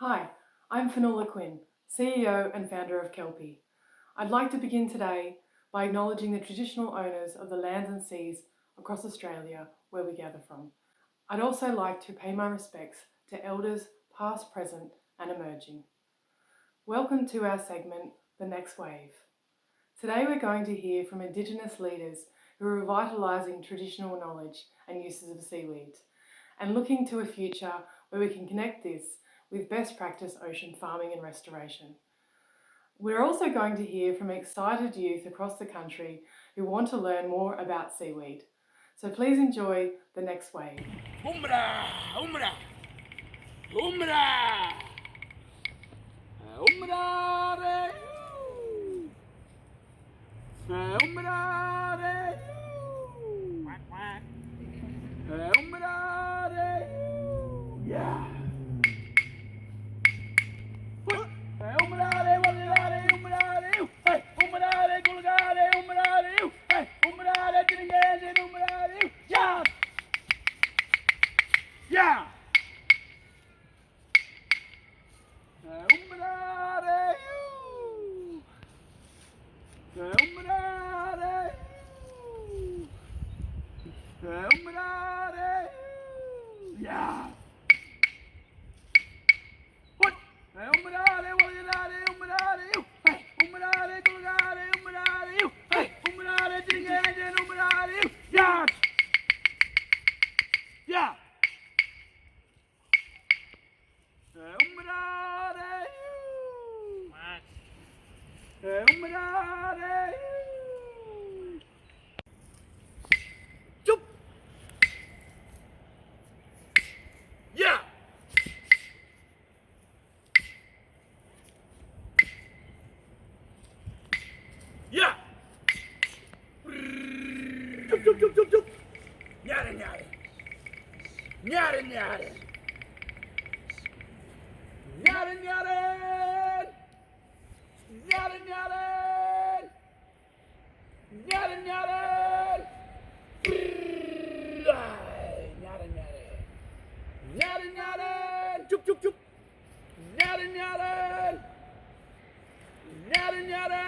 Hi, I'm Fionnuala Quin, CEO and founder of Kelpy. I'd like to begin today by acknowledging the traditional owners of the lands and seas across Australia where we gather from. I'd also like to pay my respects to elders past, present and emerging. Welcome to our segment, The Next Wave. Today we're going to hear from Indigenous leaders who are revitalising traditional knowledge and uses of seaweed and looking to a future where we can connect this with best practice ocean farming and restoration. We're also going to hear from excited youth across the country who want to learn more about seaweed. So please enjoy The Next Wave. Umra, umra, umra, umra re, umra re, umra re, yeah. Umrare, walare, umrare, hey, umrare, gulgare, umrare, hey, umrare, dingene, umrare, yeah, yeah. Umrare, umrare, umrare, yeah. What? Umrare, walare, umrare, hey, umrare, gulgare, umrare, hey, umrare, dingene, umrare, yeah, yeah. Umrare, umrare, chup, yeah, yeah, chup, chup, chup, chup, chup, nyare, nyare, nyare, nyare, nyare, nyare, nyare, nyare, nyare, nyare, nyare, nyare, nyare, nyare, chup, chup, chup, nyare, nyare, nyare, nyare,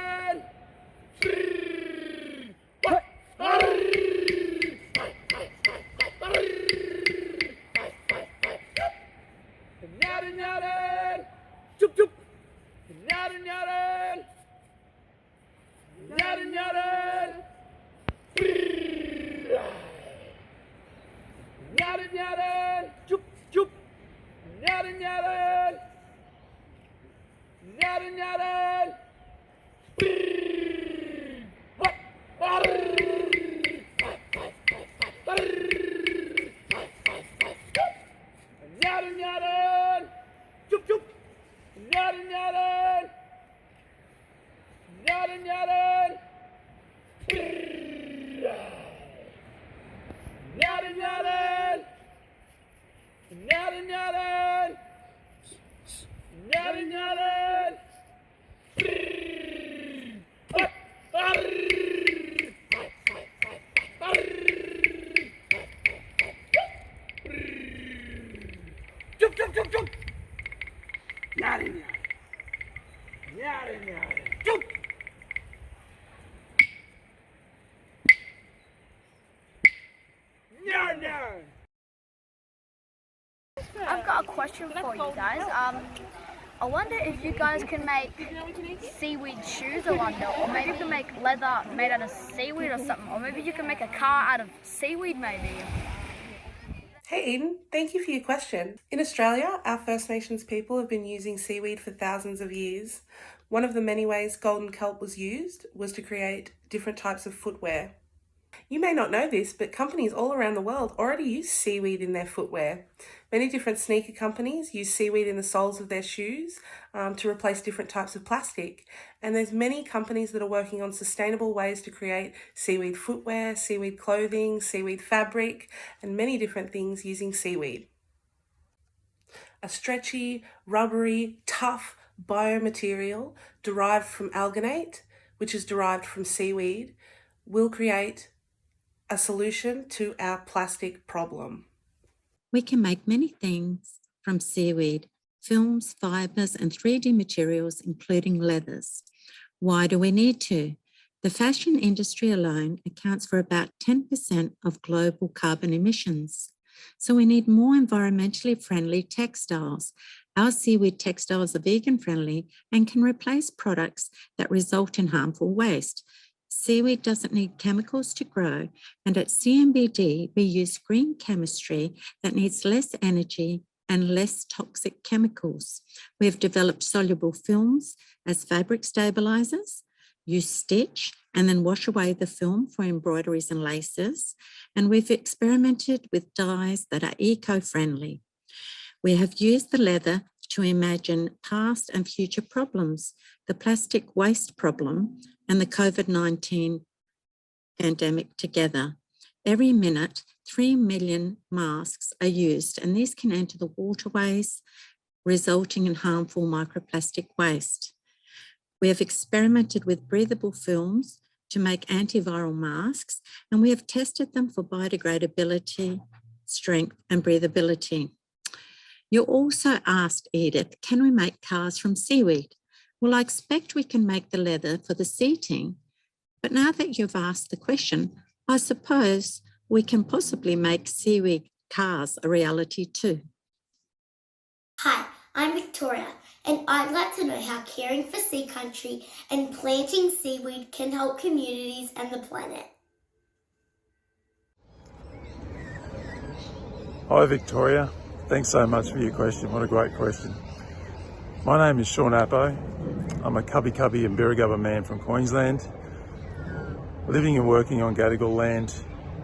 what? Nyare, nyare, chup, chup, nyare, nyare, nyare, nyare, nyare, nyare, chup, chup, nyare, nyare, nyare, nyare, what? Nyare, nyare, chup, chup, nyare, nyare, nyare, nyare, nyare, nyare, nyare, nyare, nyare, nyare, chup, chup, chup, chup, nyare, nyare, nyare, nyare, chup. Nyare, nyare. I've got a question for you guys. I wonder if you guys can make seaweed shoes, I wonder, or maybe you can make leather made out of seaweed or something, or maybe you can make a car out of seaweed maybe. Hey Eden, thank you for your question. In Australia, our First Nations people have been using seaweed for thousands of years. One of the many ways golden kelp was used was to create different types of footwear. You may not know this, but companies all around the world already use seaweed in their footwear. Many different sneaker companies use seaweed in the soles of their shoes to replace different types of plastic. And there's many companies that are working on sustainable ways to create seaweed footwear, seaweed clothing, seaweed fabric, and many different things using seaweed. A stretchy, rubbery, tough biomaterial derived from alginate, which is derived from seaweed, will create a solution to our plastic problem. We can make many things from seaweed, films, fibres and 3D materials, including leathers. Why do we need to? The fashion industry alone accounts for about 10% of global carbon emissions. So we need more environmentally friendly textiles. Our seaweed textiles are vegan friendly and can replace products that result in harmful waste. Seaweed doesn't need chemicals to grow, and at CMBD we use green chemistry that needs less energy and less toxic chemicals. We have developed soluble films as fabric stabilizers, use stitch and then wash away the film for embroideries and laces, and we've experimented with dyes that are eco-friendly. We have used the leather to imagine past and future problems, the plastic waste problem and the COVID-19 pandemic together. Every minute, 3 million masks are used, and these can enter the waterways, resulting in harmful microplastic waste. We have experimented with breathable films to make antiviral masks, and we have tested them for biodegradability, strength, and breathability. You also asked, Edith, can we make cars from seaweed? Well, I expect we can make the leather for the seating, but now that you've asked the question, I suppose we can possibly make seaweed cars a reality too. Hi, I'm Victoria, and I'd like to know how caring for sea country and planting seaweed can help communities and the planet. Hi Victoria, thanks so much for your question. What a great question. My name is Sean Appoo. I'm a Cubby and Birragubba man from Queensland, living and working on Gadigal land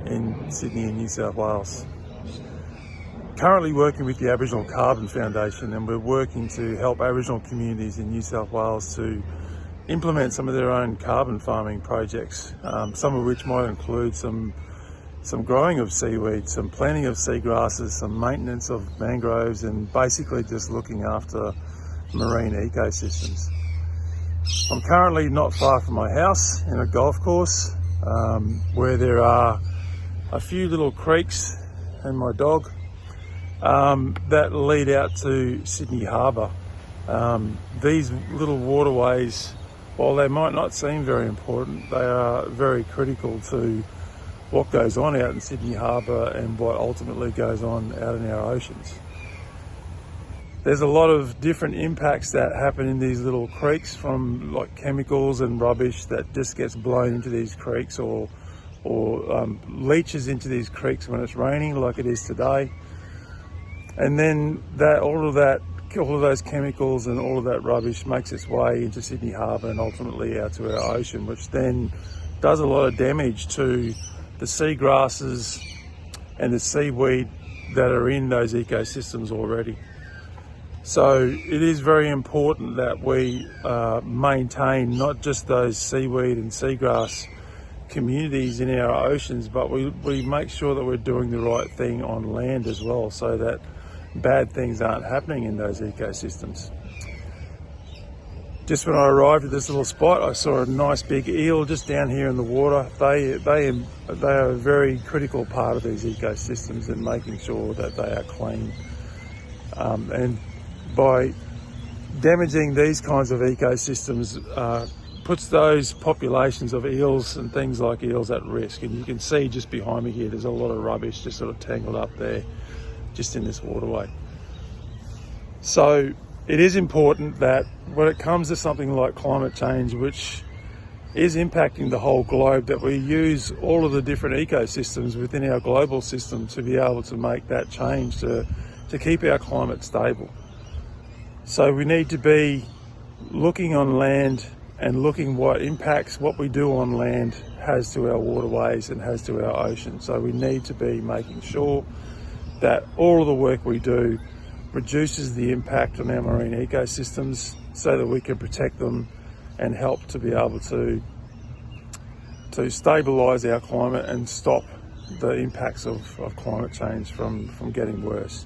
in Sydney and New South Wales. Currently working with the Aboriginal Carbon Foundation, and we're working to help Aboriginal communities in New South Wales to implement some of their own carbon farming projects, some of which might include some growing of seaweed, some planting of seagrasses, some maintenance of mangroves, and basically just looking after marine ecosystems. I'm currently not far from my house in a golf course where there are a few little creeks and my dog that lead out to Sydney Harbour. These little waterways, while they might not seem very important, they are very critical to what goes on out in Sydney Harbour and what ultimately goes on out in our oceans. There's a lot of different impacts that happen in these little creeks, from like chemicals and rubbish that just gets blown into these creeks, or leaches into these creeks when it's raining like it is today. And then all of those chemicals and all of that rubbish makes its way into Sydney Harbour and ultimately out to our ocean, which then does a lot of damage to the seagrasses and the seaweed that are in those ecosystems already. So it is very important that we maintain not just those seaweed and seagrass communities in our oceans, but we make sure that we're doing the right thing on land as well, so that bad things aren't happening in those ecosystems. Just when I arrived at this little spot, I saw a nice big eel just down here in the water. They are a very critical part of these ecosystems and making sure that they are clean. And by damaging these kinds of ecosystems puts those populations of eels and things like eels at risk. And you can see just behind me here, there's a lot of rubbish just sort of tangled up there, just in this waterway. So it is important that when it comes to something like climate change, which is impacting the whole globe, that we use all of the different ecosystems within our global system to be able to make that change to keep our climate stable. So we need to be looking on land and looking what impacts what we do on land has to our waterways and has to our ocean. So we need to be making sure that all of the work we do reduces the impact on our marine ecosystems so that we can protect them and help to be able to stabilise our climate and stop the impacts of climate change from getting worse.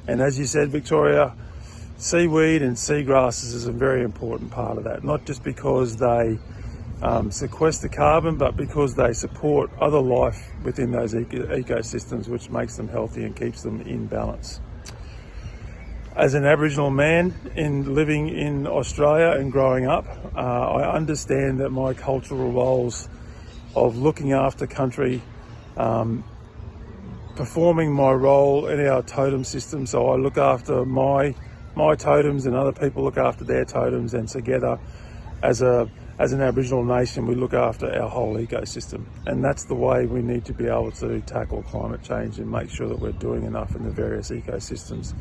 And as you said, Victoria, seaweed and seagrasses is a very important part of that, not just because they sequester carbon, but because they support other life within those ecosystems, which makes them healthy and keeps them in balance. As an Aboriginal man living in Australia and growing up, I understand that my cultural roles of looking after country, performing my role in our totem system. So I look after my totems and other people look after their totems, and together as an Aboriginal nation we look after our whole ecosystem. And that's the way we need to be able to tackle climate change and make sure that we're doing enough in the various ecosystems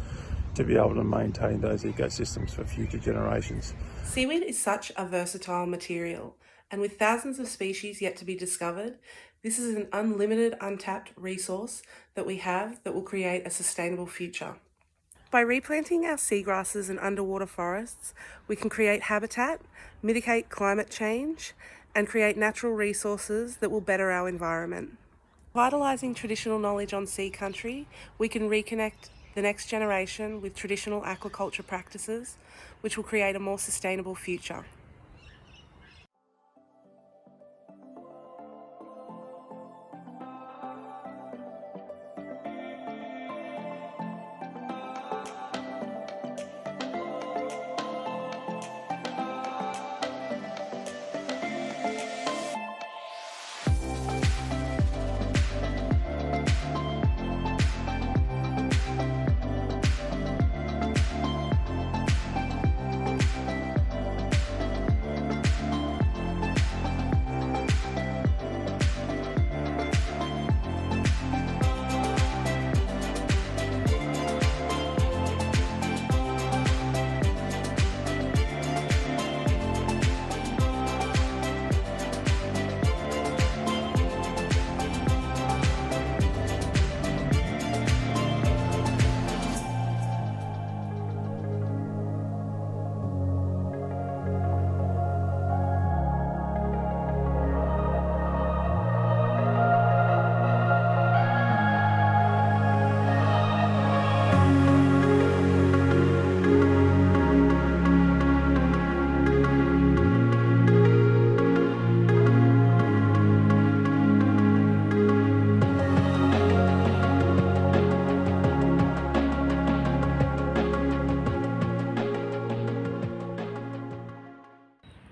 to be able to maintain those ecosystems for future generations. Seaweed is such a versatile material, and with thousands of species yet to be discovered, this is an unlimited, untapped resource that we have that will create a sustainable future. By replanting our seagrasses and underwater forests, we can create habitat, mitigate climate change, and create natural resources that will better our environment. Vitalising traditional knowledge on sea country, we can reconnect the next generation with traditional aquaculture practices, which will create a more sustainable future.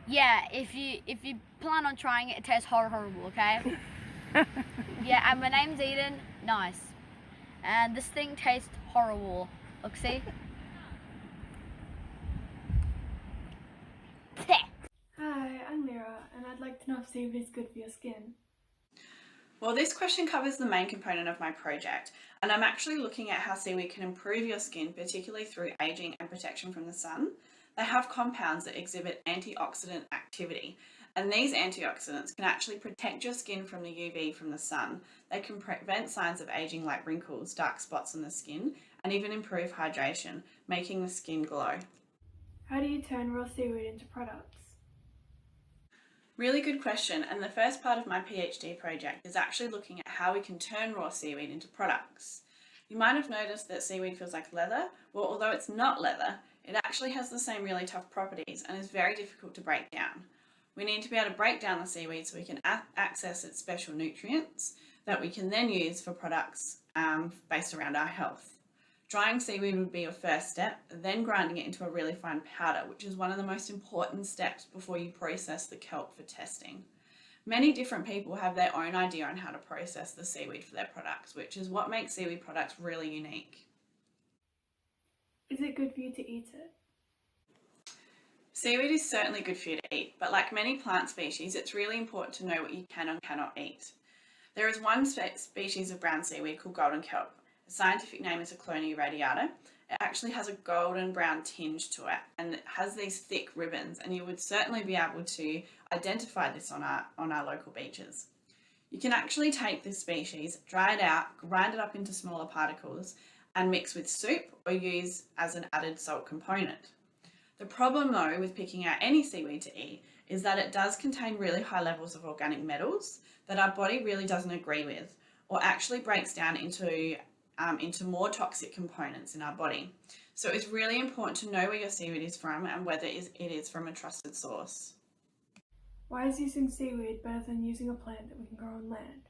Yeah, if you plan on trying it, it tastes horrible, okay? Yeah, and my name's Eden. Nice. And this thing tastes horrible. Look, see? Hi, I'm Leira, and I'd like to know if seaweed is good for your skin. Well, this question covers the main component of my project, and I'm actually looking at how seaweed can improve your skin, particularly through aging and protection from the sun. They have compounds that exhibit antioxidant activity, and these antioxidants can actually protect your skin from the UV from the sun. They can prevent signs of aging like wrinkles, dark spots on the skin, and even improve hydration, making the skin glow. How do you turn raw seaweed into products? Really good question, and the first part of my PhD project is actually looking at how we can turn raw seaweed into products. You might have noticed that seaweed feels like leather. Well, although it's not leather, it actually has the same really tough properties and is very difficult to break down. We need to be able to break down the seaweed so we can access its special nutrients that we can then use for products based around our health. Drying seaweed would be your first step, then grinding it into a really fine powder, which is one of the most important steps before you process the kelp for testing. Many different people have their own idea on how to process the seaweed for their products, which is what makes seaweed products really unique. Is it good for you to eat it? Seaweed is certainly good for you to eat, but like many plant species, it's really important to know what you can and cannot eat. There is one species of brown seaweed called golden kelp. The scientific name is Aclonia radiata. It actually has a golden brown tinge to it, and it has these thick ribbons, and you would certainly be able to identify this on our local beaches. You can actually take this species, dry it out, grind it up into smaller particles, and mix with soup or use as an added salt component. The problem though with picking out any seaweed to eat is that it does contain really high levels of organic metals that our body really doesn't agree with, or actually breaks down into more toxic components in our body. So it's really important to know where your seaweed is from and whether it is from a trusted source. Why is using seaweed better than using a plant that we can grow on land?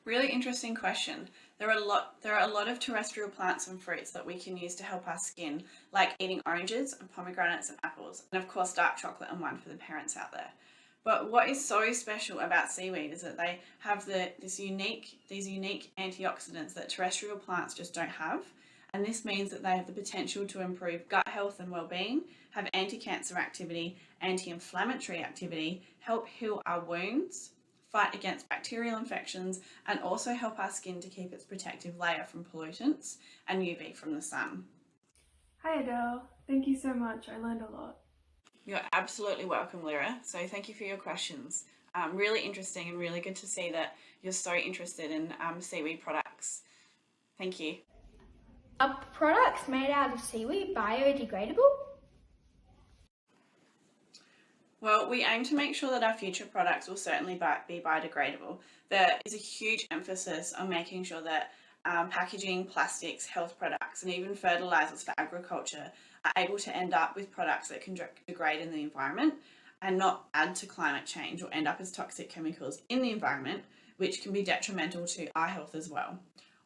Really interesting question. There are a lot of terrestrial plants and fruits that we can use to help our skin, like eating oranges and pomegranates and apples, and of course dark chocolate and wine for the parents out there. But what is so special about seaweed is that they have these unique antioxidants that terrestrial plants just don't have. And this means that they have the potential to improve gut health and well-being, have anti-cancer activity, anti-inflammatory activity, help heal our wounds, fight against bacterial infections, and also help our skin to keep its protective layer from pollutants and UV from the sun. Hi Adele, thank you so much. I learned a lot. You're absolutely welcome, Leira. So thank you for your questions. Really interesting and really good to see that you're so interested in seaweed products. Thank you. Are products made out of seaweed biodegradable? Well, we aim to make sure that our future products will certainly be biodegradable. There is a huge emphasis on making sure that packaging, plastics, health products, and even fertilizers for agriculture are able to end up with products that can degrade in the environment and not add to climate change or end up as toxic chemicals in the environment, which can be detrimental to our health as well.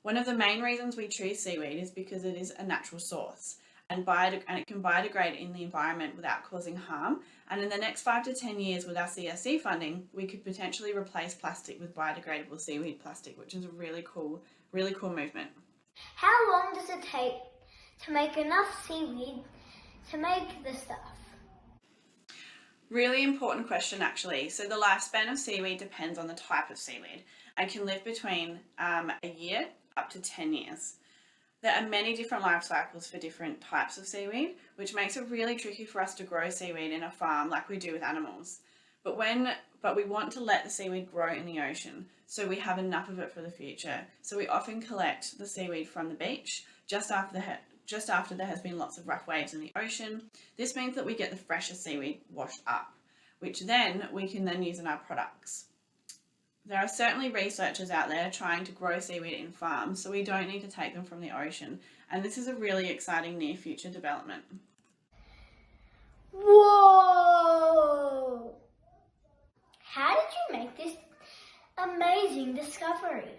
One of the main reasons we choose seaweed is because it is a natural source and it can biodegrade in the environment without causing harm. And in the next 5 to 10 years with our CSC funding, we could potentially replace plastic with biodegradable seaweed plastic, which is a really cool movement. How long does it take to make enough seaweed to make the stuff? Really important question, actually. So the lifespan of seaweed depends on the type of seaweed and can live between a year up to 10 years. There are many different life cycles for different types of seaweed, which makes it really tricky for us to grow seaweed in a farm like we do with animals. But we want to let the seaweed grow in the ocean, so we have enough of it for the future. So we often collect the seaweed from the beach just after there has been lots of rough waves in the ocean. This means that we get the freshest seaweed washed up, which then we can then use in our products. There are certainly researchers out there trying to grow seaweed in farms, so we don't need to take them from the ocean. And this is a really exciting near future development. Whoa! How did you make this amazing discovery?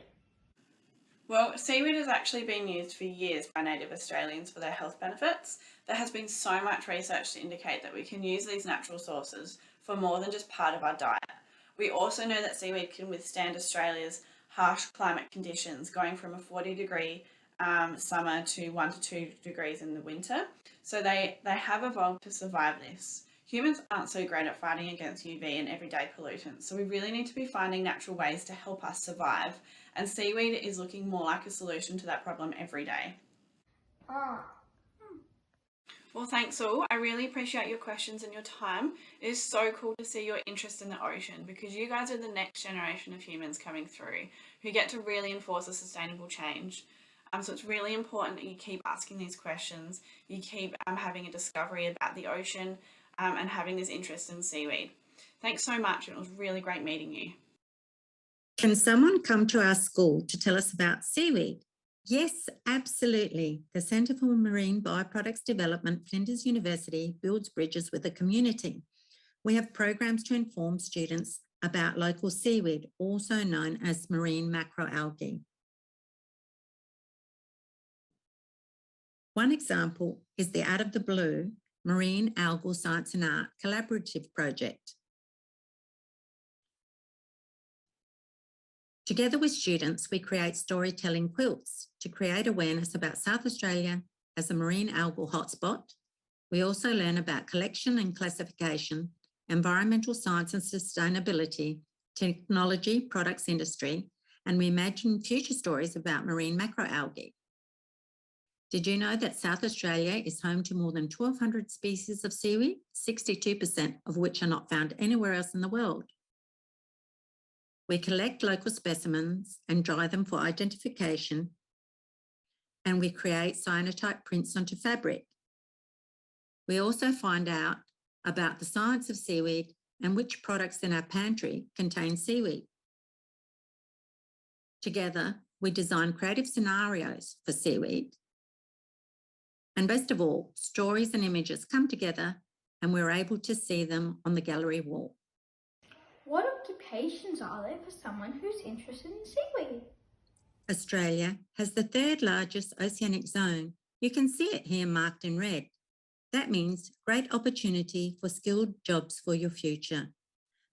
Well, seaweed has actually been used for years by native Australians for their health benefits. There has been so much research to indicate that we can use these natural sources for more than just part of our diet. We also know that seaweed can withstand Australia's harsh climate conditions, going from a 40-degree summer to 1 to 2 degrees in the winter. So they have evolved to survive this. Humans aren't so great at fighting against UV and everyday pollutants, so we really need to be finding natural ways to help us survive. And seaweed is looking more like a solution to that problem every day. Well, thanks all. I really appreciate your questions and your time. It is so cool to see your interest in the ocean, because you guys are the next generation of humans coming through who get to really enforce a sustainable change. So it's really important that you keep asking these questions, you keep having a discovery about the ocean and having this interest in seaweed. Thanks so much. It was really great meeting you. Can someone come to our school to tell us about seaweed? Yes, absolutely. The Centre for Marine BioProducts Development, Flinders University, builds bridges with the community. We have programs to inform students about local seaweed, also known as marine macroalgae. One example is the Out of the Blue Marine Algal Science and Art Collaborative Project. Together with students, we create storytelling quilts to create awareness about South Australia as a marine algal hotspot. We also learn about collection and classification, environmental science and sustainability, technology, products industry, and we imagine future stories about marine macroalgae. Did you know that South Australia is home to more than 1,200 species of seaweed, 62% of which are not found anywhere else in the world? We collect local specimens and dry them for identification, and we create cyanotype prints onto fabric. We also find out about the science of seaweed and which products in our pantry contain seaweed. Together, we design creative scenarios for seaweed. And best of all, stories and images come together and we're able to see them on the gallery wall. What locations are there for someone who's interested in seaweed? Australia has the third largest oceanic zone. You can see it here marked in red. That means great opportunity for skilled jobs for your future.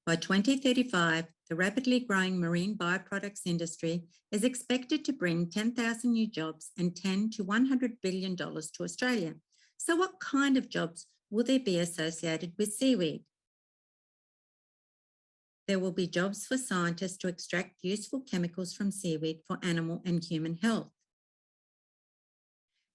By 2035, the rapidly growing marine bioproducts industry is expected to bring 10,000 new jobs and $10 to $100 billion to Australia. So what kind of jobs will there be associated with seaweed? There will be jobs for scientists to extract useful chemicals from seaweed for animal and human health.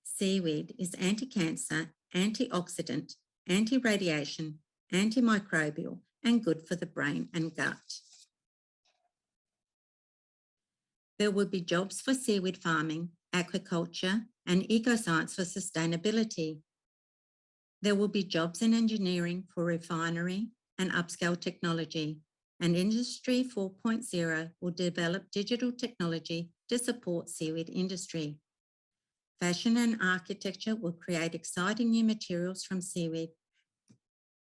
Seaweed is anti-cancer, antioxidant, anti-radiation, antimicrobial, and good for the brain and gut. There will be jobs for seaweed farming, aquaculture, and ecoscience for sustainability. There will be jobs in engineering for refinery and upscale technology, and Industry 4.0 will develop digital technology to support seaweed industry. Fashion and architecture will create exciting new materials from seaweed,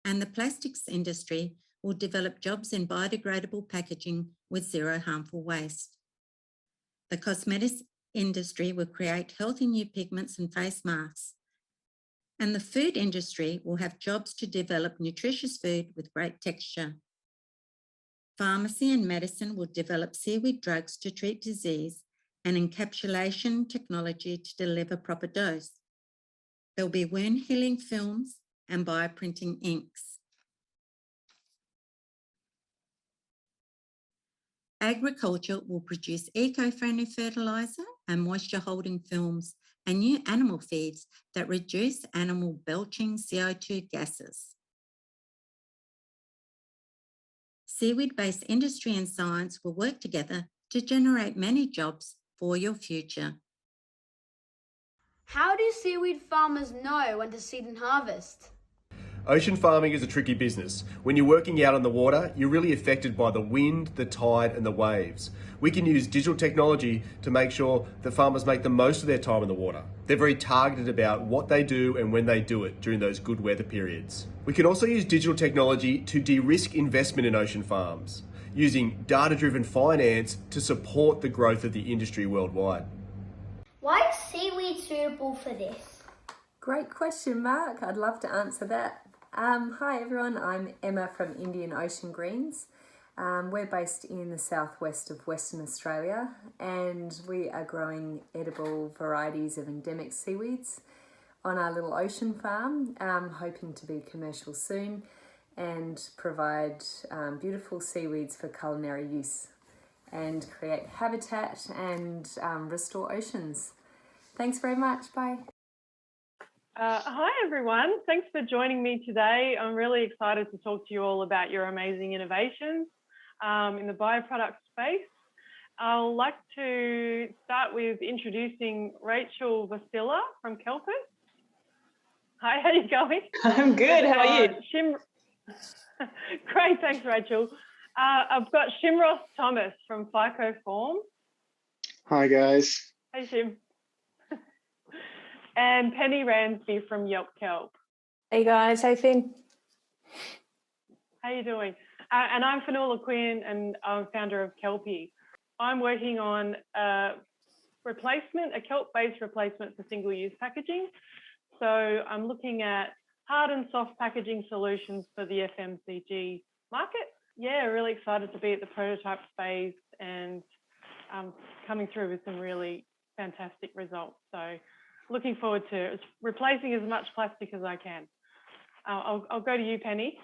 and the plastics industry will develop jobs in biodegradable packaging with zero harmful waste. The cosmetics industry will create healthy new pigments and face masks. And the food industry will have jobs to develop nutritious food with great texture. Pharmacy and medicine will develop seaweed drugs to treat disease and encapsulation technology to deliver proper dose. There'll be wound healing films and bioprinting inks. Agriculture will produce eco-friendly fertiliser and moisture-holding films and new animal feeds that reduce animal belching CO2 gases. Seaweed-based industry and science will work together to generate many jobs for your future. How do seaweed farmers know when to seed and harvest? Ocean farming is a tricky business. When you're working out on the water, you're really affected by the wind, the tide and the waves. We can use digital technology to make sure that farmers make the most of their time in the water. They're very targeted about what they do and when they do it during those good weather periods. We can also use digital technology to de-risk investment in ocean farms, using data-driven finance to support the growth of the industry worldwide. Why is seaweed suitable for this? Great question, Mark. I'd love to answer that. Hi everyone, I'm Emma from Indian Ocean Greens. We're based in the southwest of Western Australia and we are growing edible varieties of endemic seaweeds on our little ocean farm, hoping to be commercial soon and provide beautiful seaweeds for culinary use and create habitat and restore oceans. Thanks very much, bye. Hi everyone, thanks for joining me today. I'm really excited to talk to you all about your amazing innovations in the bioproduct space. I'd like to start with introducing Rachel Visola from Kelpist. Hi, how are you going? I'm good, how are you? Great, thanks Rachel. I've got Shimroth Thomas from Phycoforms. Hi guys. Hey Shim. And Penny Ransby from YelpKelp. Hey guys, hey Finn. How you doing? And I'm Fionnuala Quin and I'm founder of Kelpy. I'm working on a kelp-based replacement for single-use packaging. So I'm looking at hard and soft packaging solutions for the FMCG market. Yeah, really excited to be at the prototype phase and coming through with some really fantastic results. So looking forward to replacing as much plastic as I can. I'll go to you, Penny.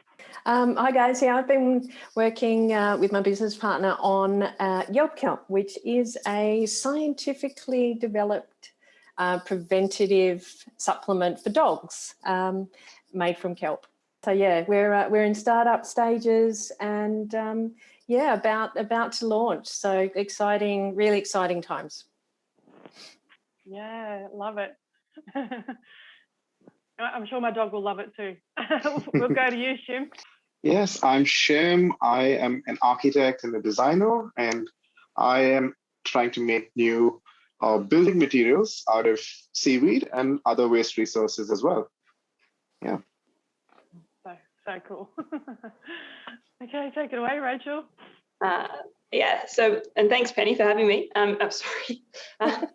Hi guys, yeah, I've been working with my business partner on YelpKelp, which is a scientifically developed preventative supplement for dogs made from kelp. So yeah, we're in startup stages and yeah, about to launch. So exciting, really exciting times. Yeah, love it. I'm sure my dog will love it too. We'll go to you, Shim. Yes, I'm Shim. I am an architect and a designer, and I am trying to make new building materials out of seaweed and other waste resources as well. Yeah. So cool. Okay, take it away, Rachel. Yeah, so, and thanks Penny for having me. I'm sorry,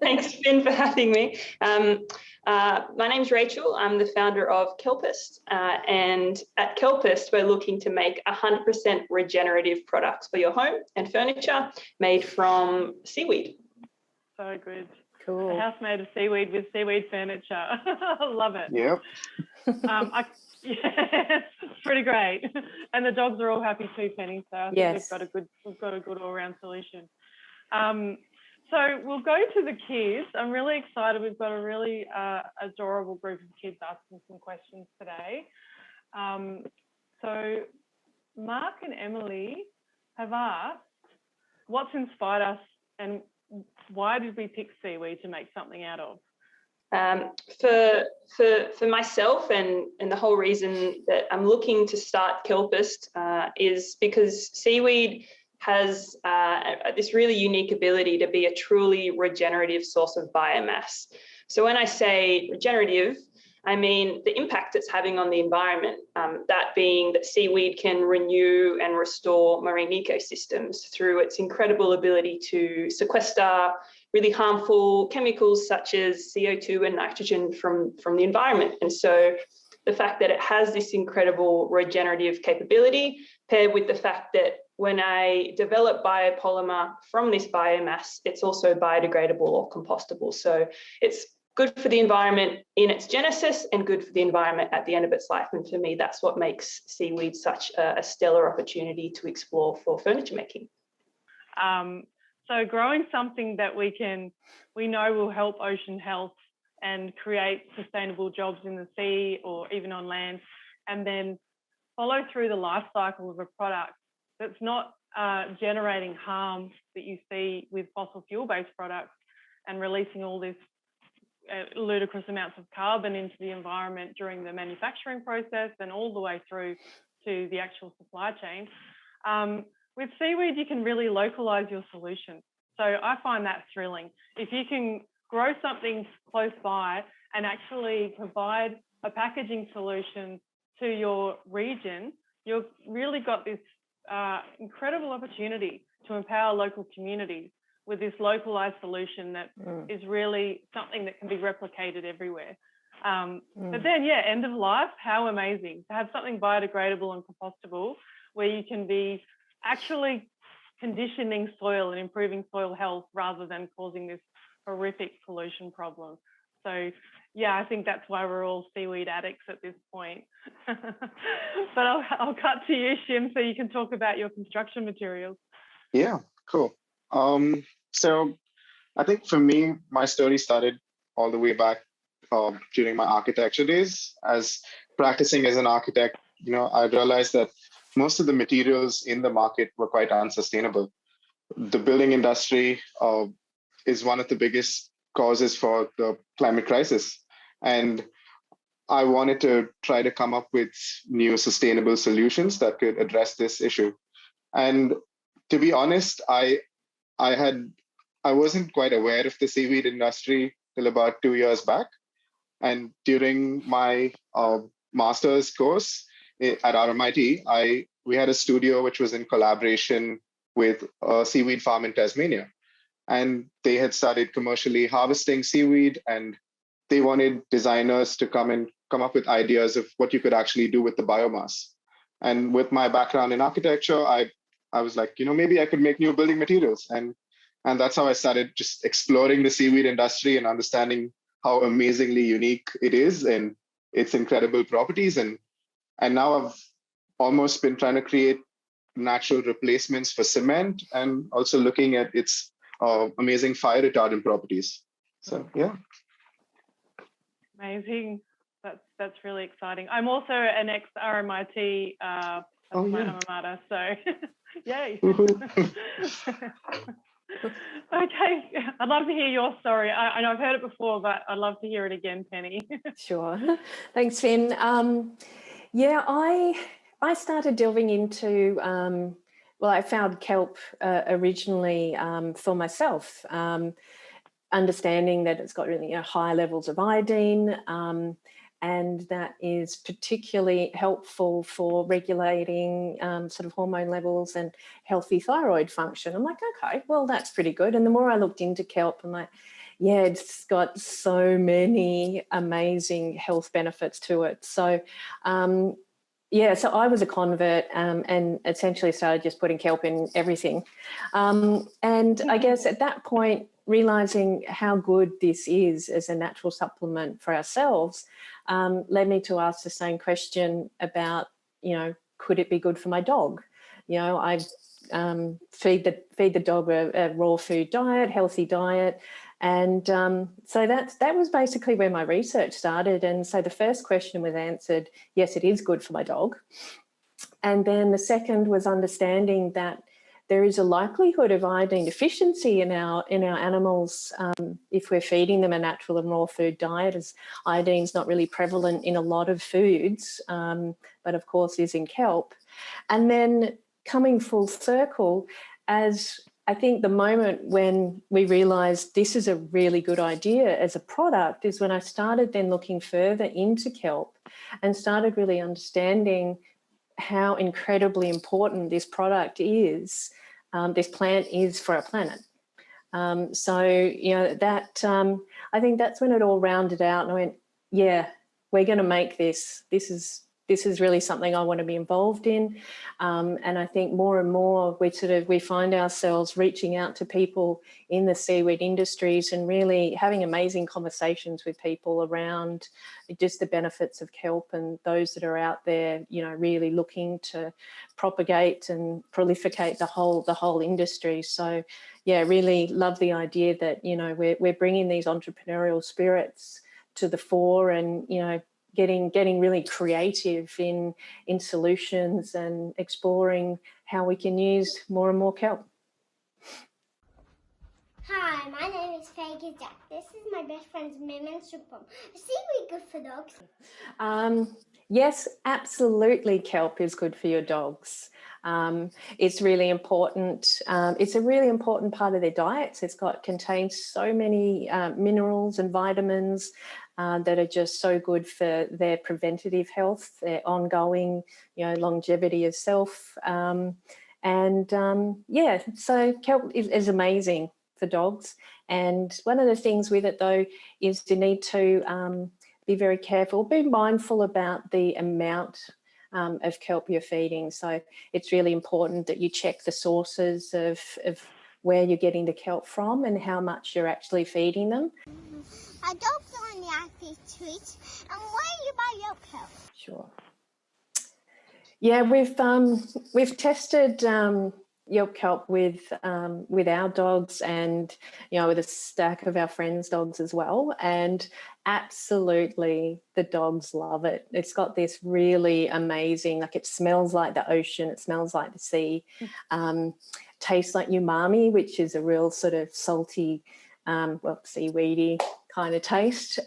thanks Finn for having me. My name's Rachel, I'm the founder of Kelpist, and at Kelpist we're looking to make 100% regenerative products for your home and furniture made from seaweed. So good. Cool. A house made of seaweed with seaweed furniture. I love it. Yep. Yeah, it's pretty great, and the dogs are all happy too, Penny. So I think Yes. we've got a good all-round solution. So we'll go to the kids. I'm really excited. We've got a really adorable group of kids asking some questions today. So Mark and Emily have asked, what's inspired us, and why did we pick seaweed to make something out of? For myself, and the whole reason that I'm looking to start Kelpist is because seaweed has this really unique ability to be a truly regenerative source of biomass. So when I say regenerative, I mean the impact it's having on the environment, that being that seaweed can renew and restore marine ecosystems through its incredible ability to sequester really harmful chemicals such as CO2 and nitrogen from the environment. And so the fact that it has this incredible regenerative capability, paired with the fact that when I develop biopolymer from this biomass, it's also biodegradable or compostable. So it's good for the environment in its genesis and good for the environment at the end of its life. And for me, that's what makes seaweed such a stellar opportunity to explore for furniture making. So growing something that we know will help ocean health and create sustainable jobs in the sea or even on land, and then follow through the life cycle of a product that's not generating harm that you see with fossil fuel-based products and releasing all this ludicrous amounts of carbon into the environment during the manufacturing process and all the way through to the actual supply chain. With seaweed, you can really localize your solution. So I find that thrilling. If you can grow something close by and actually provide a packaging solution to your region, you've really got this incredible opportunity to empower local communities with this localized solution that is really something that can be replicated everywhere. But then, yeah, end of life, how amazing to have something biodegradable and compostable where you can be actually conditioning soil and improving soil health rather than causing this horrific pollution problem. So yeah, I think that's why we're all seaweed addicts at this point. But I'll cut to you, Shim, so you can talk about your construction materials. Yeah, cool. So I think for me, my story started all the way back during my architecture days. As practicing as an architect, I realized that most of the materials in the market were quite unsustainable. The building industry is one of the biggest causes for the climate crisis. And I wanted to try to come up with new sustainable solutions that could address this issue. And to be honest, I wasn't quite aware of the seaweed industry till about 2 years back. And during my master's course at RMIT, we had a studio which was in collaboration with a seaweed farm in Tasmania. And they had started commercially harvesting seaweed, and they wanted designers to come up with ideas of what you could actually do with the biomass. And with my background in architecture, I was like, maybe I could make new building materials. And that's how I started just exploring the seaweed industry and understanding how amazingly unique it is and its incredible properties. And now I've almost been trying to create natural replacements for cement and also looking at its amazing fire retardant properties. So yeah. Amazing. That's really exciting. I'm also an ex-RMIT my alma mater, so yay. Okay, I'd love to hear your story. I know I've heard it before, but I'd love to hear it again, Penny. Sure. Thanks, Finn. Yeah, I started delving into, I found kelp originally for myself, understanding that it's got really high levels of iodine, and that is particularly helpful for regulating sort of hormone levels and healthy thyroid function. I'm like, okay, well, that's pretty good. And the more I looked into kelp, I'm like, yeah, it's got so many amazing health benefits to it. So yeah, so I was a convert and essentially started just putting kelp in everything. And I guess at that point, realising how good this is as a natural supplement for ourselves led me to ask the same question about, you know, could it be good for my dog? You know, I feed the dog a raw food diet, healthy diet. And so that was basically where my research started. And so the first question was answered, yes, it is good for my dog. And then the second was understanding that there is a likelihood of iodine deficiency in our animals if we're feeding them a natural and raw food diet, as iodine's not really prevalent in a lot of foods, but of course is in kelp. And then coming full circle, as I think the moment when we realised this is a really good idea as a product is when I started then looking further into kelp and started really understanding how incredibly important this product is, this plant is for our planet. So, you know, that I think that's when it all rounded out and I went, yeah, we're going to make this. This is really something I want to be involved in. And I think more and more we find ourselves reaching out to people in the seaweed industries and really having amazing conversations with people around just the benefits of kelp and those that are out there, you know, really looking to propagate and proliferate the whole industry. So yeah, really love the idea that, you know, we're bringing these entrepreneurial spirits to the fore and, you know, getting really creative in solutions and exploring how we can use more and more kelp. Hi, my name is Faye Jack. This is my best friend's Mim and Supum. Is seaweed good for dogs? Yes, absolutely. Kelp is good for your dogs. It's really important. It's a really important part of their diets. Contains so many minerals and vitamins that are just so good for their preventative health, their ongoing, you know, longevity of self. Yeah, so kelp is amazing for dogs. And one of the things with it, though, is you need to be very careful, be mindful about the amount of kelp you're feeding. So it's really important that you check the sources of where you're getting the kelp from and how much you're actually feeding them. Our dogs are on the active treats. And where you buy YelpKelp? Sure. Yeah, we've tested YelpKelp with our dogs and, you know, with a stack of our friends' dogs as well. And absolutely, the dogs love it. It's got this really amazing, like it smells like the ocean, it smells like the sea, tastes like umami, which is a real sort of salty, seaweedy kind of taste.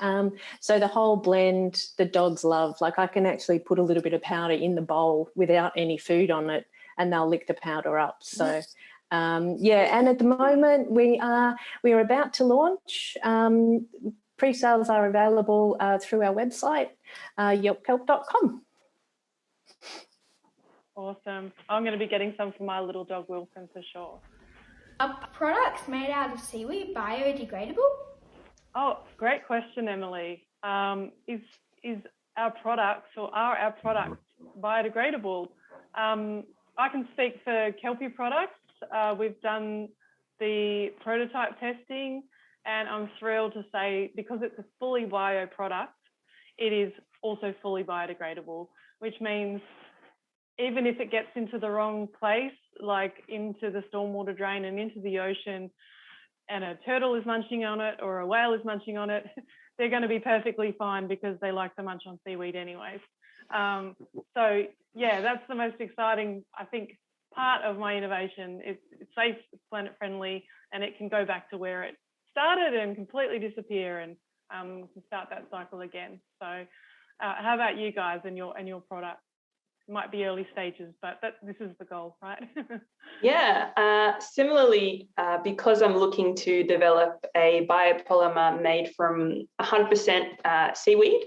So the whole blend, the dogs love. Like I can actually put a little bit of powder in the bowl without any food on it and they'll lick the powder up. So yeah, and at the moment we are about to launch. Pre-sales are available through our website, YelpKelp.com. Awesome. I'm going to be getting some for my little dog Wilson for sure. Are products made out of seaweed biodegradable? Oh, great question, Emily. Is our products or are our products biodegradable? I can speak for Kelpy products. We've done the prototype testing and I'm thrilled to say because it's a fully bio product, it is also fully biodegradable, which means even if it gets into the wrong place, like into the stormwater drain and into the ocean, and a turtle is munching on it or a whale is munching on it, they're going to be perfectly fine because they like to munch on seaweed anyways. So yeah, that's the most exciting, I think, part of my innovation. It's safe, it's planet friendly, and it can go back to where it started and completely disappear and can start that cycle again. So how about you guys and your product? might be early stages, but this is the goal, right? Yeah, similarly, because I'm looking to develop a biopolymer made from 100% seaweed,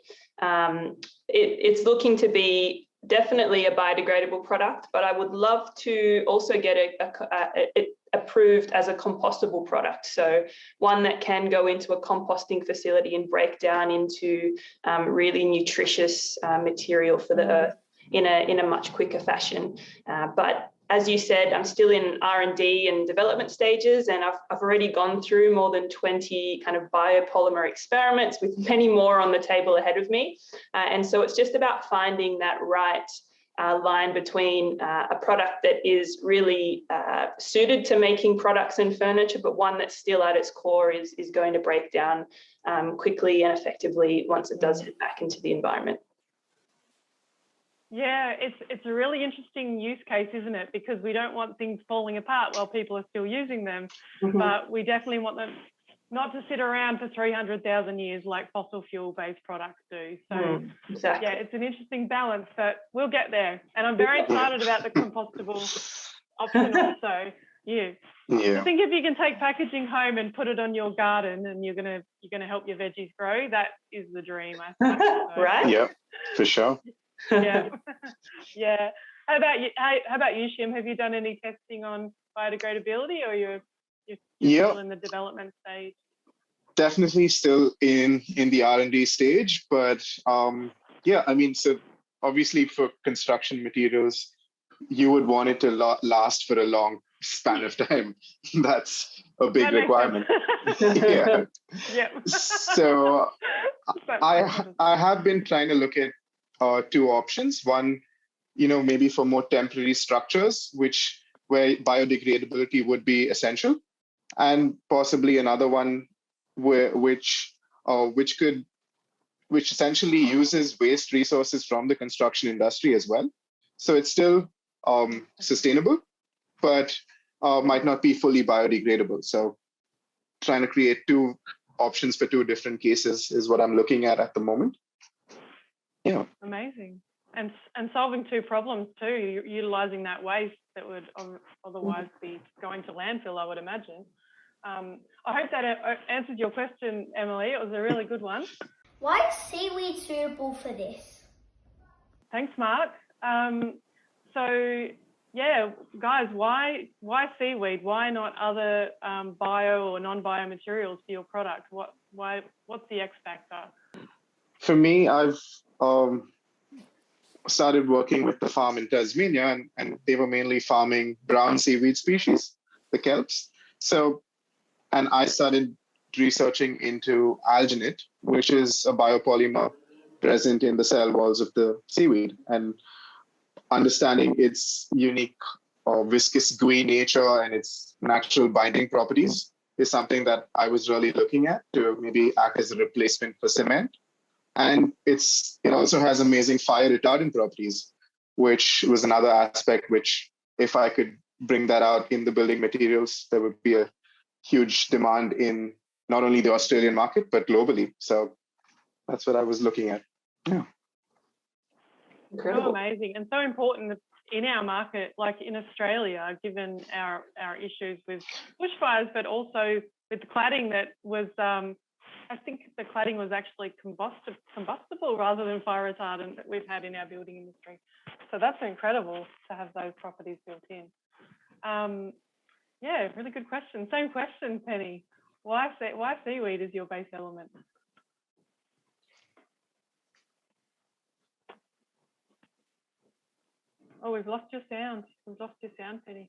it's looking to be definitely a biodegradable product, but I would love to also get it approved as a compostable product. So one that can go into a composting facility and break down into really nutritious material for the earth in a much quicker fashion. But as you said, I'm still in R&D and development stages, and I've already gone through more than 20 kind of biopolymer experiments with many more on the table ahead of me. And so it's just about finding that right line between a product that is really suited to making products and furniture, but one that still at its core is going to break down quickly and effectively once it does head back into the environment. Yeah, it's a really interesting use case, isn't it? Because we don't want things falling apart while people are still using them, but we definitely want them not to sit around for 300,000 years like fossil fuel-based products do. So exactly. Yeah, it's an interesting balance, but we'll get there. And I'm very excited about the compostable option also. Yeah. I think if you can take packaging home and put it on your garden and you're gonna help your veggies grow, that is the dream, I think. So. Right? Yeah, for sure. Yeah. Yeah. How about you, Shim? Have you done any testing on biodegradability, or you're still in the development stage? Definitely still in the R&D stage, but yeah, I mean, so obviously for construction materials, you would want it to last for a long span of time. That's a big requirement. Yeah. So I have been trying to look at two options. One, maybe for more temporary structures, where biodegradability would be essential, and possibly another one which essentially uses waste resources from the construction industry as well. So it's still sustainable, but might not be fully biodegradable. So trying to create two options for two different cases is what I'm looking at the moment. Yeah. Amazing. And solving two problems too, utilizing that waste that would otherwise be going to landfill, I would imagine. I hope that answered your question, Emily. It was a really good one. Why is seaweed suitable for this? Thanks, Mark. So yeah, guys, why seaweed? Why not other bio or non-bio materials for your product? What's the X factor? For me, I've started working with the farm in Tasmania, and they were mainly farming brown seaweed species, the kelps. And I started researching into alginate, which is a biopolymer present in the cell walls of the seaweed, and understanding its unique viscous gooey nature and its natural binding properties is something that I was really looking at to maybe act as a replacement for cement. And it also has amazing fire retardant properties, which was another aspect which, if I could bring that out in the building materials, there would be a huge demand in not only the Australian market, but globally. So that's what I was looking at. Yeah. Incredible. So amazing and so important in our market, like in Australia, given our issues with bushfires, but also with the cladding that was, I think the cladding was actually combustible rather than fire retardant that we've had in our building industry. So that's incredible to have those properties built in. Yeah, really good question. Same question, Penny. Why seaweed is your base element? Oh, we've lost your sound. We've lost your sound, Penny.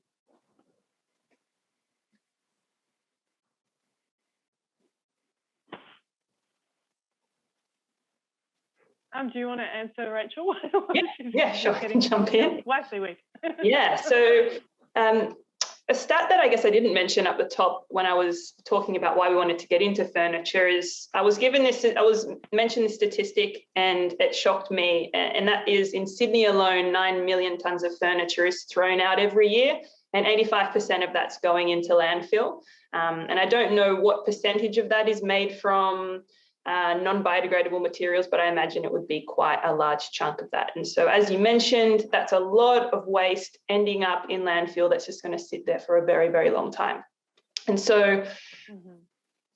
Do you want to answer, Rachel? Yeah, sure. I can jump in. Why seaweed? Yeah, so a stat that I guess I didn't mention at the top when I was talking about why we wanted to get into furniture is I was mentioned this statistic and it shocked me, and that is in Sydney alone, 9 million tonnes of furniture is thrown out every year, and 85% of that's going into landfill. And I don't know what percentage of that is made from non-biodegradable materials, but I imagine it would be quite a large chunk of that. And so, as you mentioned, that's a lot of waste ending up in landfill that's just going to sit there for a very, very long time. And so,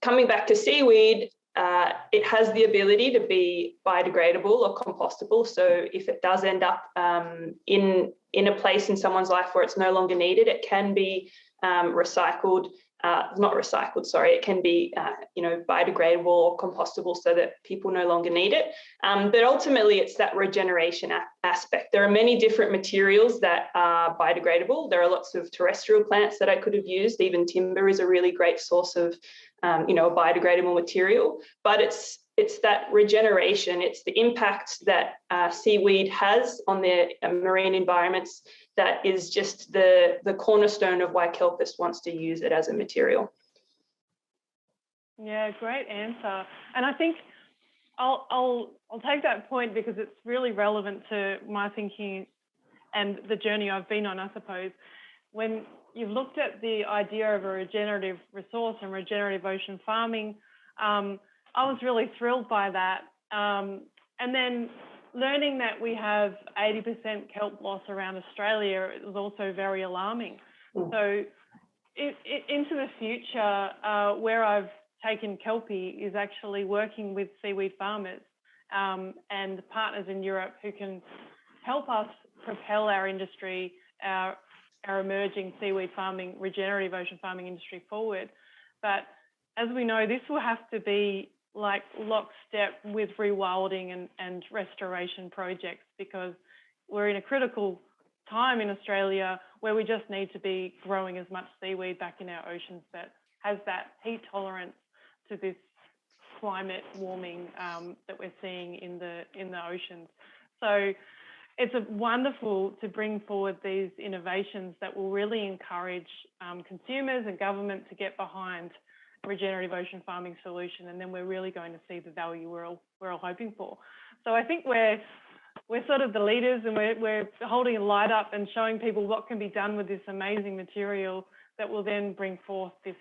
coming back to seaweed, it has the ability to be biodegradable or compostable. So if it does end up in a place in someone's life where it's no longer needed, it can be recycled. Not recycled, sorry, it can be, biodegradable or compostable so that people no longer need it. But ultimately, it's that regeneration aspect. There are many different materials that are biodegradable. There are lots of terrestrial plants that I could have used. Even timber is a really great source of, a biodegradable material. But it's that regeneration, it's the impact that seaweed has on the marine environments that is just the cornerstone of why Kelpist wants to use it as a material. Yeah, great answer. And I think I'll take that point because it's really relevant to my thinking and the journey I've been on, I suppose. When you've looked at the idea of a regenerative resource and regenerative ocean farming, I was really thrilled by that. And then learning that we have 80% kelp loss around Australia is also very alarming. So into the future, where I've taken Kelpy is actually working with seaweed farmers and partners in Europe who can help us propel our industry, our emerging seaweed farming, regenerative ocean farming industry forward. But as we know, this will have to be like lockstep with rewilding and restoration projects, because we're in a critical time in Australia where we just need to be growing as much seaweed back in our oceans that has that heat tolerance to this climate warming that we're seeing in the oceans. So it's wonderful to bring forward these innovations that will really encourage consumers and government to get behind regenerative ocean farming solution, and then we're really going to see the value we're all hoping for. So I think we're sort of the leaders, and we're holding a light up and showing people what can be done with this amazing material that will then bring forth this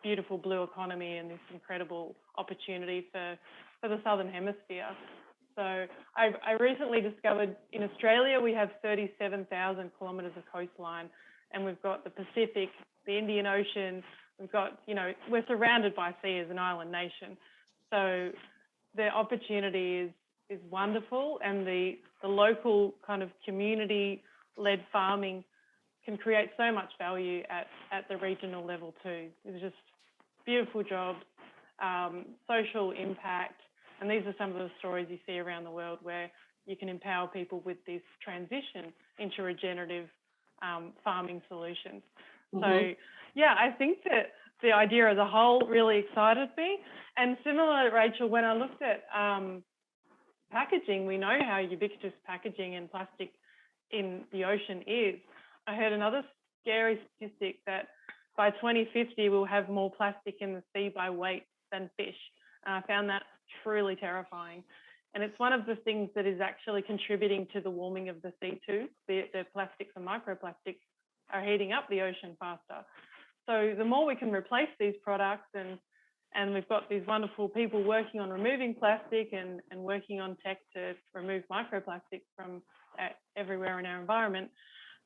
beautiful blue economy and this incredible opportunity for the Southern Hemisphere. So I recently discovered in Australia we have 37,000 kilometres of coastline, and we've got the Pacific, the Indian Ocean. We've got, we're surrounded by sea as an island nation. So the opportunity is wonderful, and the local kind of community-led farming can create so much value at the regional level too. It's just beautiful jobs, social impact, and these are some of the stories you see around the world where you can empower people with this transition into regenerative farming solutions. So, yeah, I think that the idea as a whole really excited me. And similar, Rachel, when I looked at packaging, we know how ubiquitous packaging and plastic in the ocean is. I heard another scary statistic that by 2050, we'll have more plastic in the sea by weight than fish. And I found that truly terrifying. And it's one of the things that is actually contributing to the warming of the sea too. The plastics and microplastics are heating up the ocean faster. So the more we can replace these products, and we've got these wonderful people working on removing plastic and working on tech to remove microplastics from everywhere in our environment,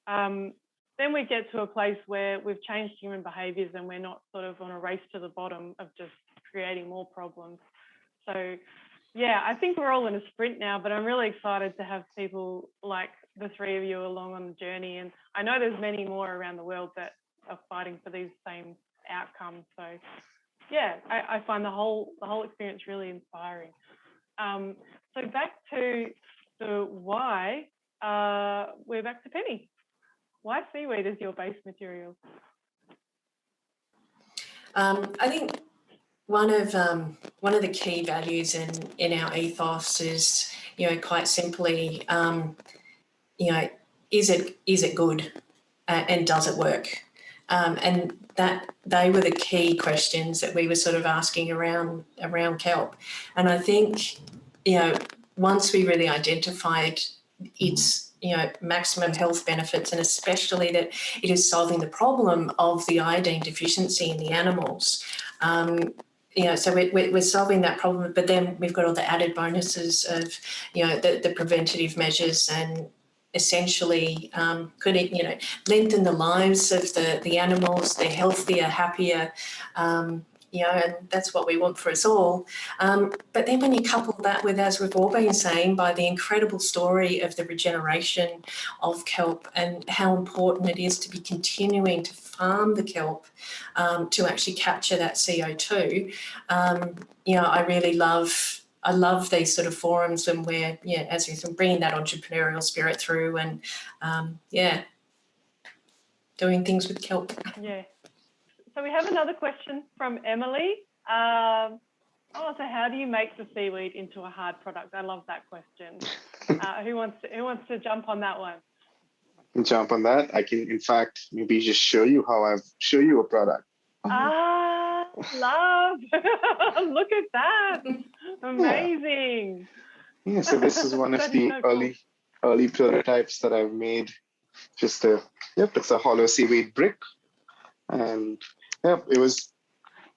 then we get to a place where we've changed human behaviours and we're not sort of on a race to the bottom of just creating more problems. So yeah, I think we're all in a sprint now, but I'm really excited to have people like the three of you along on the journey. And I know there's many more around the world that are fighting for these same outcomes. So yeah, I find the whole experience really inspiring. So back to the why, we're back to Penny. Why seaweed is your base material? I think one of the key values in our ethos is, quite simply, is it good and does it work? And that they were the key questions that we were sort of asking around kelp. And I think, once we really identified its maximum health benefits, and especially that it is solving the problem of the iodine deficiency in the animals, so we're solving that problem, but then we've got all the added bonuses of, the preventative measures and essentially could lengthen the lives of the animals. They're healthier, happier, and that's what we want for us all. But then when you couple that with, as we've all been saying, by the incredible story of the regeneration of kelp and how important it is to be continuing to farm the kelp to actually capture that CO2, I really love these sort of forums and where, as you're bringing that entrepreneurial spirit through and, doing things with kelp. Yeah. So we have another question from Emily. So how do you make the seaweed into a hard product? I love that question. Who wants to jump on that one? Jump on that. I can, in fact, maybe just show you a product. Love. Look at that. Amazing. Yeah, so this is one of the early prototypes that I've made. It's a hollow seaweed brick. And it was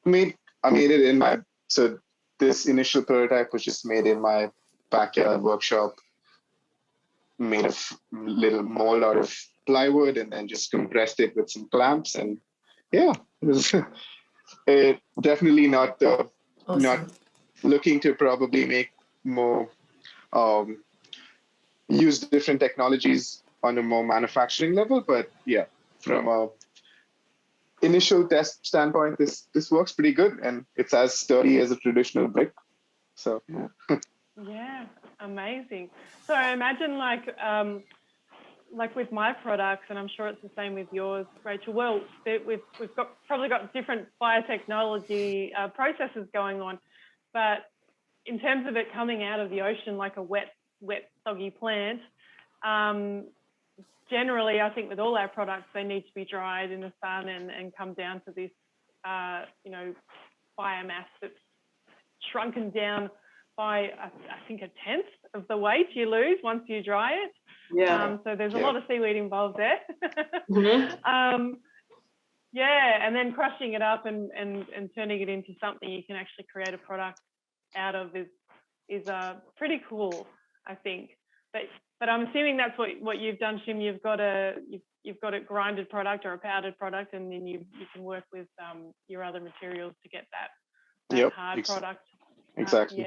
made, so this initial prototype was just made in my backyard workshop, made of little mold out of plywood and then just compressed it with some clamps. And it was definitely not looking to probably make more, use different technologies on a more manufacturing level. But from a initial test standpoint, this works pretty good, and it's as sturdy as a traditional brick. So yeah, amazing. So I imagine like with my products, and I'm sure it's the same with yours, Rachel. Well, we've probably got different biotechnology processes going on, but in terms of it coming out of the ocean like a wet, soggy plant. Generally, I think with all our products, they need to be dried in the sun and come down to this, biomass that's shrunken down by, I think, 1/10 of the weight you lose once you dry it. Yeah. So there's a lot of seaweed involved there. Mm-hmm. And then crushing it up and turning it into something you can actually create a product out of is pretty cool, I think. But I'm assuming that's what you've done, Shim. You've got a grinded product or a powdered product, and then you can work with your other materials to get that hard product. Exactly.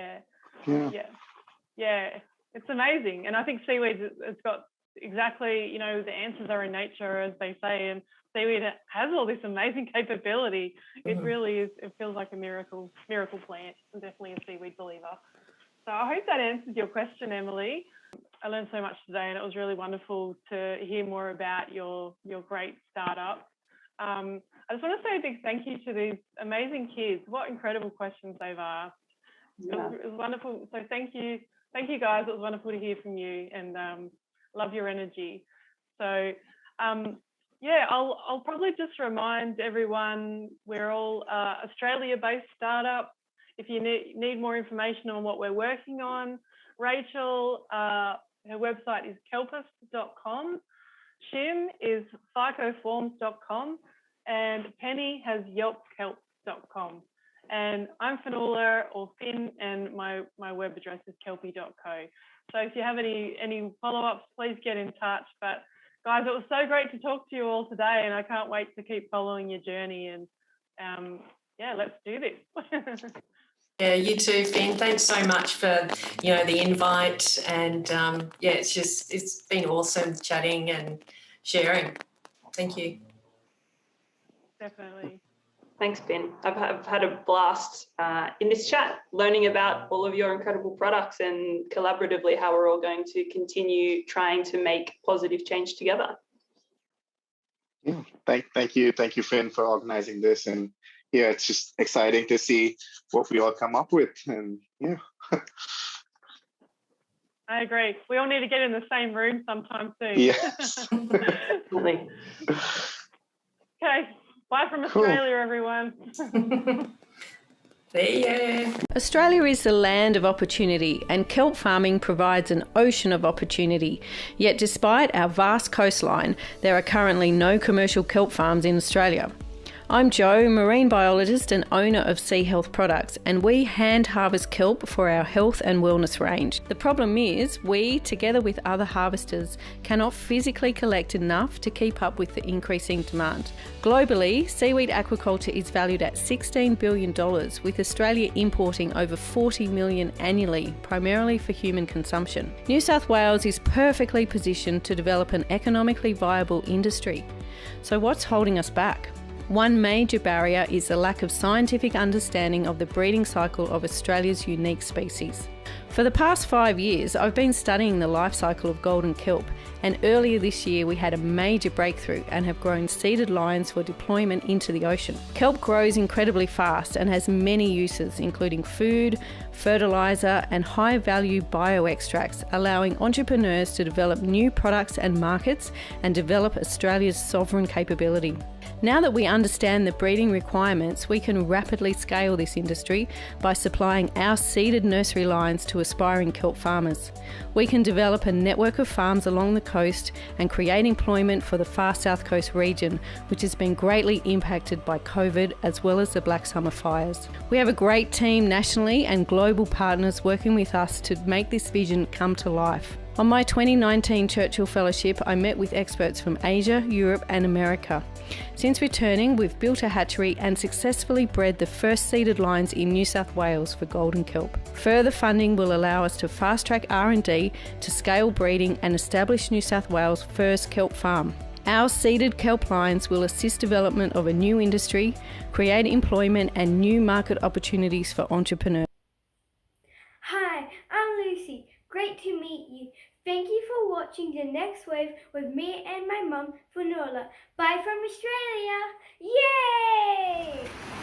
Yeah. It's amazing, and I think seaweed has got exactly the answers are in nature, as they say, and seaweed has all this amazing capability. It really is. It feels like a miracle plant. I'm definitely a seaweed believer. So I hope that answers your question, Emily. I learned so much today, and it was really wonderful to hear more about your great startup. I just want to say a big thank you to these amazing kids. What incredible questions they've asked. Yeah. It was wonderful. So thank you guys. It was wonderful to hear from you, and love your energy. So I'll probably just remind everyone we're all Australia-based startup. If you need more information on what we're working on, Rachel, her website is kelpist.com. Shim is Phycoforms.com, and Penny has YelpKelp.com. And I'm Fionnuala or Finn, and my web address is kelpy.co. So if you have any follow-ups, please get in touch. But guys, it was so great to talk to you all today, and I can't wait to keep following your journey. And let's do this. Yeah, you too, Finn. Thanks so much for the invite, and it's been awesome chatting and sharing. Thank you. Definitely. Thanks, Ben. I've had a blast in this chat, learning about all of your incredible products and collaboratively how we're all going to continue trying to make positive change together. Yeah, thank you, Finn, for organizing this, and it's just exciting to see what we all come up with, and I agree. We all need to get in the same room sometime soon. Yes. Definitely. Okay. Bye from Australia, everyone. See ya. Australia is the land of opportunity, and kelp farming provides an ocean of opportunity. Yet despite our vast coastline, there are currently no commercial kelp farms in Australia. I'm Jo, marine biologist and owner of Sea Health Products, and we hand harvest kelp for our health and wellness range. The problem is we, together with other harvesters, cannot physically collect enough to keep up with the increasing demand. Globally, seaweed aquaculture is valued at $16 billion, with Australia importing over 40 million annually, primarily for human consumption. New South Wales is perfectly positioned to develop an economically viable industry. So what's holding us back? One major barrier is the lack of scientific understanding of the breeding cycle of Australia's unique species. For the past 5 years, I've been studying the life cycle of golden kelp, and earlier this year we had a major breakthrough and have grown seeded lines for deployment into the ocean. Kelp grows incredibly fast and has many uses, including food, fertiliser and high-value bioextracts, allowing entrepreneurs to develop new products and markets and develop Australia's sovereign capability. Now that we understand the breeding requirements, we can rapidly scale this industry by supplying our seeded nursery lines to aspiring kelp farmers. We can develop a network of farms along the coast and create employment for the far south coast region, which has been greatly impacted by COVID as well as the Black Summer fires. We have a great team nationally and global partners working with us to make this vision come to life. On my 2019 Churchill Fellowship, I met with experts from Asia, Europe and America. Since returning, we've built a hatchery and successfully bred the first seeded lines in New South Wales for golden kelp. Further funding will allow us to fast-track R&D to scale breeding and establish New South Wales' first kelp farm. Our seeded kelp lines will assist development of a new industry, create employment and new market opportunities for entrepreneurs. Hi, I'm Lucy. Great to meet you. Thank you for watching The Next Wave with me and my mum, Fionnuala. Bye from Australia. Yay!